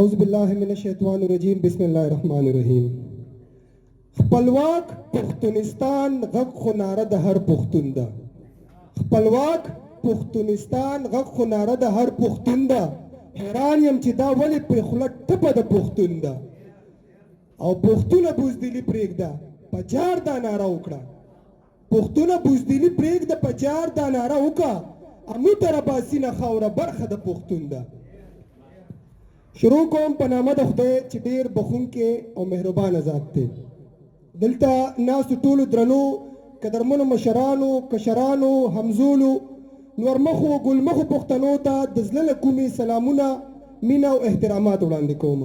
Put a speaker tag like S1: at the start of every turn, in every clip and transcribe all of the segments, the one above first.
S1: اعوذ بالله من الشیطان الرجیم بسم الله الرحمن الرحیم. خپلواک پښتونستان غږ خو ناره د هر پښتون ده. خپلواک پښتونستان غږ خو ناره د هر پښتون ده. حیران یم چې دا ولې په خوله ټپه د پښتون ده. او پښتونه بوزدلي پرېږده په جار دا ناره وکړه. پښتونه بوزدلي پرېږده په جار دا ناره وکړه. امو ته راباسینه خاوره برخه د پښتون ده. شروع کوم په نامه د خدای چې ډېر بخښونکی او مهربانه ذات دی. دلته ناستو ټولو درنو قدرمنو مشرانو، کشرانو، همزولو، نورمخو، ګلمخو پښتنو ته د زړه له کومې سلامونه، مینه او احترامات وړاندې کوم.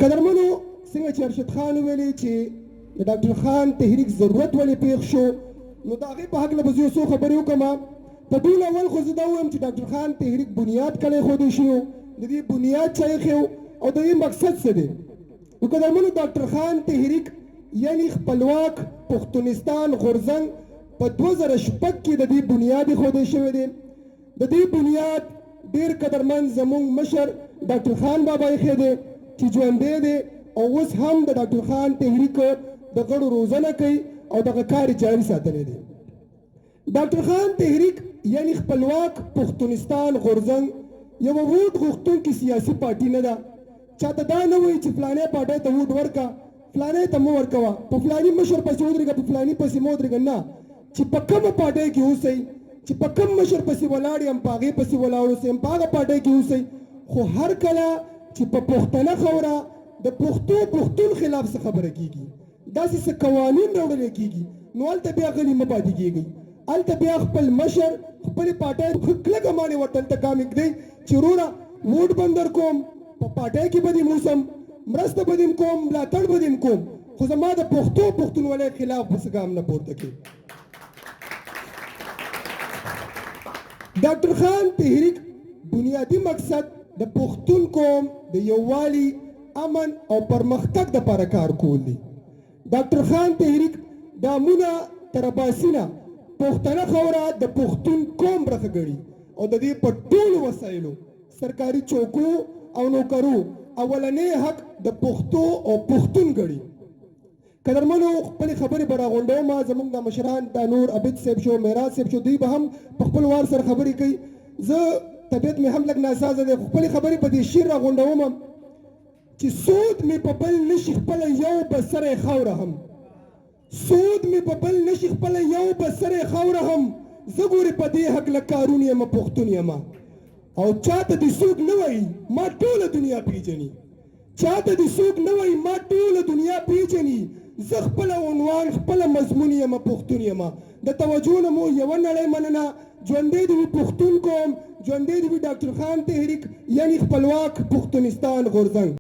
S1: قدرمنو، څنګه چې ارشد خان وویلې چې د ډاکټر خان تحریک ضرورت ولې پېښ شو، نو د هغې په هکله به زه یو څو خبرې وکړم. په ټول اول خو زه دا ووایم چې ډاکټر خان تحریک بنیاد کلی ښودی شو، د دې بنیاد چا ایښی او د دې مقصد څه دی. نو قدرمنو، ډاکټر خان تحریک یعنی خپلواک پښتونستان غورځنګ په 2006 کې د دې بنیاد ایښودی شوی دی. د دې بنیاد ډېر قدرمن زموږ مشر ډاکټر خان بابا ایښی دی چې ژوندی دی او اوس هم د ډاکټر خان تحریک د غړو روزنه کوي او دغه کار یې جاري ساتلی دی. ډاکټر خان تحریک یعنی خپلواک پښتونستان غورځنګ یو ووټ غوښتونکې سیاسي پارټي نه ده. چاته دا نه وایي چې فلانۍ پارټۍ ته ووټ ورکړه، فلانۍ ته مه ورکوه، په فلاني مشر پسې ودرېږه، په فلاني پسې مه ودرېږه. نه، چې په کومه پارټۍ کې اوسئ، چې په کوم مشر پسې ولاړ یم په هغې پسې ولاړ اوسئ، په هغه پارټۍ کې اوسئ. خو هر کله چې په پښتنه خاوره د پښتون خلاف څه خبره کېږي، داسې څه قوانین راوړلی کېږي، نو هلته بیا غلي مه پاتې کېږئ. هلته بیا خپل مشر، خپلې پارټۍ کلکه مانې ورته هلته ګام ږدئ چې وروره ووټ به هم در کوم، په پارټۍ کې به دې موسم، مرسته به دې کوم، ملاتړ به دې کوم، خو زما د پښتونولۍ خلاف به څه ګام نه پورته کړي. ډاکټر خان تحریک بنیادي مقصد د پښتون قوم د یووالي، امن او پرمختګ دپاره کار کول دي. ډاکټر خان تحریک د امونه تر اباسینه پښتنه خاوره د پښتون قوم برخه ګڼي او د دې په ټولو وسایلو، سرکاري چوکو او نوکرو اولنی حق د پښتو او پښتون ګڼي. قدرمنو، خپلې خبرې به راغونډوم. زموږ د مشران دا نور عبید صاحب شو، معراج صاحب شو، دوی به هم په خپل وار سره خبرې کوي. زه طبیعت مې هم لږ ناسازه دی، خو خپلې خبرې په دې شعر راغونډوم چې سود مې په بل نشي خپله یو به سری خاوره هم، سود مې په بل نشي خپله یو به سری خاوره هم، زه ګورې په دې هکله کارون یم پښتون یم. او چاته دې څوک نه وایي ما ټوله دنیا پیژني، چاته دې څوک نه وایي ما ټوله دنیا پیژني. زه خپله عنوان، خپله مضمون یم پښتون یم. د توجه نه مو یوه نړۍ مننه. ژوندی دې وي پښتون قوم، ژوندی دې وي ډاکټر خان تحریک یعنی خپلواک پښتونستان غورځنګ.